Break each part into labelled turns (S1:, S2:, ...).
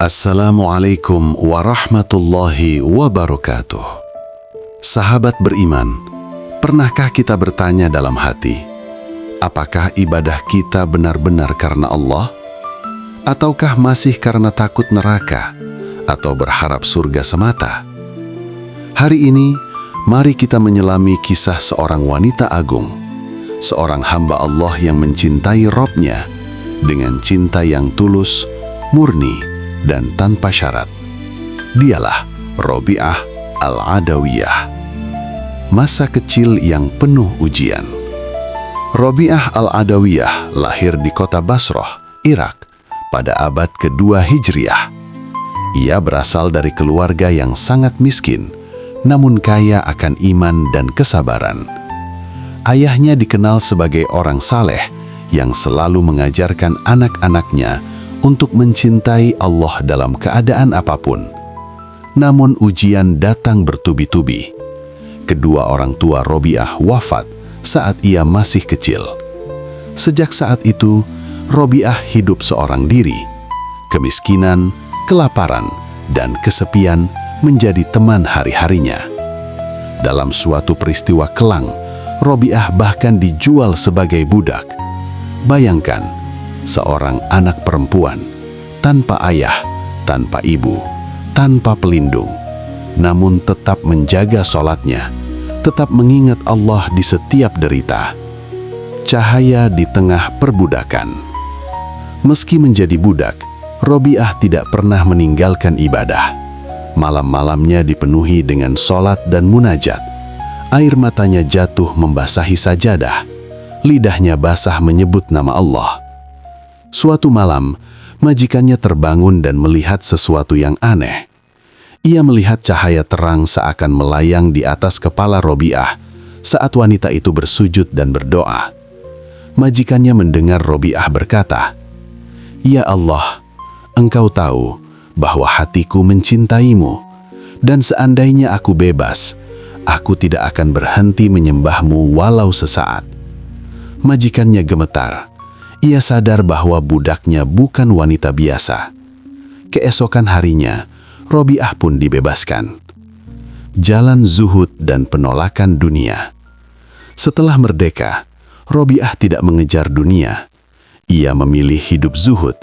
S1: Assalamualaikum warahmatullahi wabarakatuh. Sahabat beriman, pernahkah kita bertanya dalam hati, apakah ibadah kita benar-benar karena Allah? Ataukah masih karena takut neraka atau berharap surga semata? Hari ini, mari kita menyelami kisah seorang wanita agung, seorang hamba Allah yang mencintai Robnya dengan cinta yang tulus, murni, dan tanpa syarat. Dialah Robi'ah Al-Adawiyah. Masa kecil yang penuh ujian. Robi'ah Al-Adawiyah lahir di kota Basrah, Irak, pada abad kedua Hijriah. Ia berasal dari keluarga yang sangat miskin, namun kaya akan iman dan kesabaran. Ayahnya dikenal sebagai orang saleh yang selalu mengajarkan anak-anaknya untuk mencintai Allah dalam keadaan apapun. Namun ujian datang bertubi-tubi. Kedua orang tua Robi'ah wafat saat ia masih kecil. Sejak saat itu, Robi'ah hidup seorang diri. Kemiskinan, kelaparan, dan kesepian menjadi teman hari-harinya. Dalam suatu peristiwa kelang, Robi'ah bahkan dijual sebagai budak. Bayangkan, seorang anak perempuan, tanpa ayah, tanpa ibu, tanpa pelindung, namun tetap menjaga sholatnya, tetap mengingat Allah di setiap derita. Cahaya di tengah perbudakan. Meski menjadi budak, Robi'ah tidak pernah meninggalkan ibadah. Malam-malamnya dipenuhi dengan sholat dan munajat. Air matanya jatuh membasahi sajadah. Lidahnya basah menyebut nama Allah. Suatu malam, majikannya terbangun dan melihat sesuatu yang aneh. Ia melihat cahaya terang seakan melayang di atas kepala Robi'ah saat wanita itu bersujud dan berdoa. Majikannya mendengar Robi'ah berkata, "Ya Allah, Engkau tahu bahwa hatiku mencintaimu, dan seandainya aku bebas, aku tidak akan berhenti menyembahmu walau sesaat." Majikannya gemetar. Ia sadar bahwa budaknya bukan wanita biasa. Keesokan harinya, Robi'ah pun dibebaskan. Jalan zuhud dan penolakan dunia. Setelah merdeka, Robi'ah tidak mengejar dunia. Ia memilih hidup zuhud,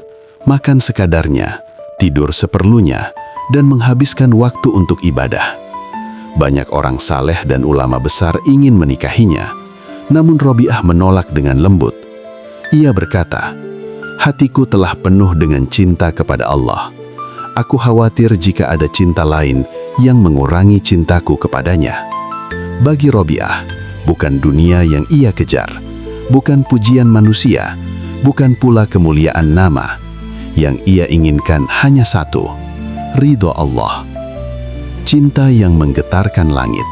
S1: makan sekadarnya, tidur seperlunya, dan menghabiskan waktu untuk ibadah. Banyak orang saleh dan ulama besar ingin menikahinya, namun Robi'ah menolak dengan lembut. Ia berkata, "Hatiku telah penuh dengan cinta kepada Allah. Aku khawatir jika ada cinta lain yang mengurangi cintaku kepadanya." Bagi Robi'ah, bukan dunia yang ia kejar, bukan pujian manusia, bukan pula kemuliaan nama. Yang ia inginkan hanya satu, ridho Allah. Cinta yang menggetarkan langit.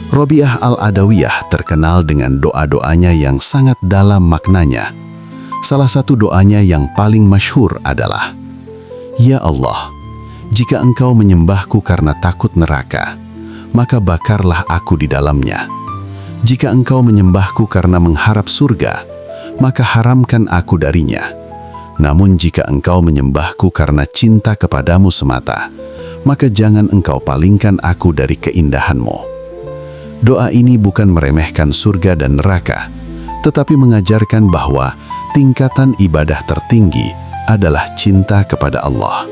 S1: Robi'ah Al-Adawiyah terkenal dengan doa-doanya yang sangat dalam maknanya. Salah satu doanya yang paling masyhur adalah, "Ya Allah, jika Engkau menyembahku karena takut neraka, maka bakarlah aku di dalamnya. Jika Engkau menyembahku karena mengharap surga, maka haramkan aku darinya. Namun jika Engkau menyembahku karena cinta kepadamu semata, maka jangan Engkau palingkan aku dari keindahanmu." Doa ini bukan meremehkan surga dan neraka, tetapi mengajarkan bahwa tingkatan ibadah tertinggi adalah cinta kepada Allah.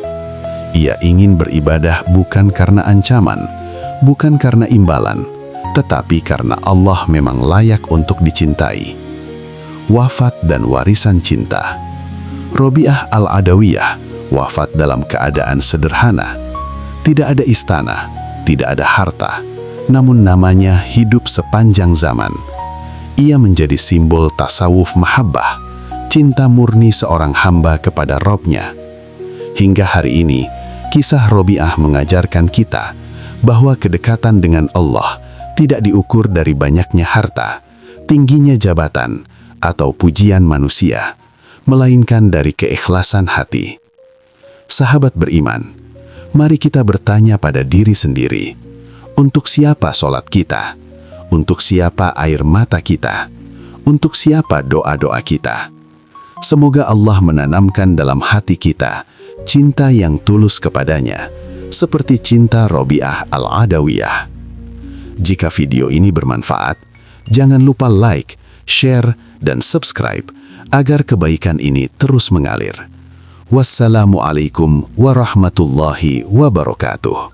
S1: Ia ingin beribadah bukan karena ancaman, bukan karena imbalan, tetapi karena Allah memang layak untuk dicintai. Wafat dan warisan cinta. Robi'ah Al-Adawiyah wafat dalam keadaan sederhana. Tidak ada istana, tidak ada harta, namun namanya hidup sepanjang zaman. Ia menjadi simbol tasawuf mahabbah, cinta murni seorang hamba kepada Robnya. Hingga hari ini, kisah Robi'ah mengajarkan kita bahwa kedekatan dengan Allah tidak diukur dari banyaknya harta, tingginya jabatan, atau pujian manusia, melainkan dari keikhlasan hati. Sahabat beriman, mari kita bertanya pada diri sendiri, untuk siapa sholat kita? Untuk siapa air mata kita? Untuk siapa doa-doa kita? Semoga Allah menanamkan dalam hati kita cinta yang tulus kepadanya, seperti cinta Robiah Al-Adawiyah. Jika video ini bermanfaat, jangan lupa like, share, dan subscribe agar kebaikan ini terus mengalir. Wassalamualaikum warahmatullahi wabarakatuh.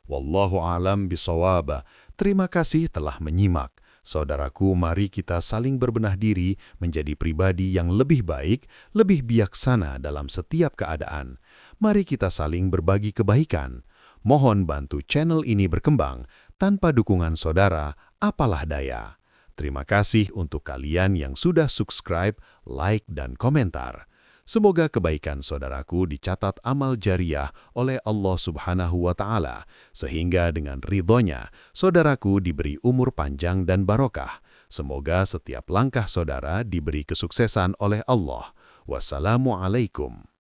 S2: Wallahu alam bisawab. Terima kasih telah menyimak. Saudaraku, mari kita saling berbenah diri menjadi pribadi yang lebih baik, lebih bijaksana dalam setiap keadaan. Mari kita saling berbagi kebaikan. Mohon bantu channel ini berkembang. Tanpa dukungan saudara, apalah daya. Terima kasih untuk kalian yang sudah subscribe, like, dan komentar. Semoga kebaikan saudaraku dicatat amal jariah oleh Allah Subhanahu wa Ta'ala, sehingga dengan ridhonya saudaraku diberi umur panjang dan barokah. Semoga setiap langkah saudara diberi kesuksesan oleh Allah. Wassalamualaikum.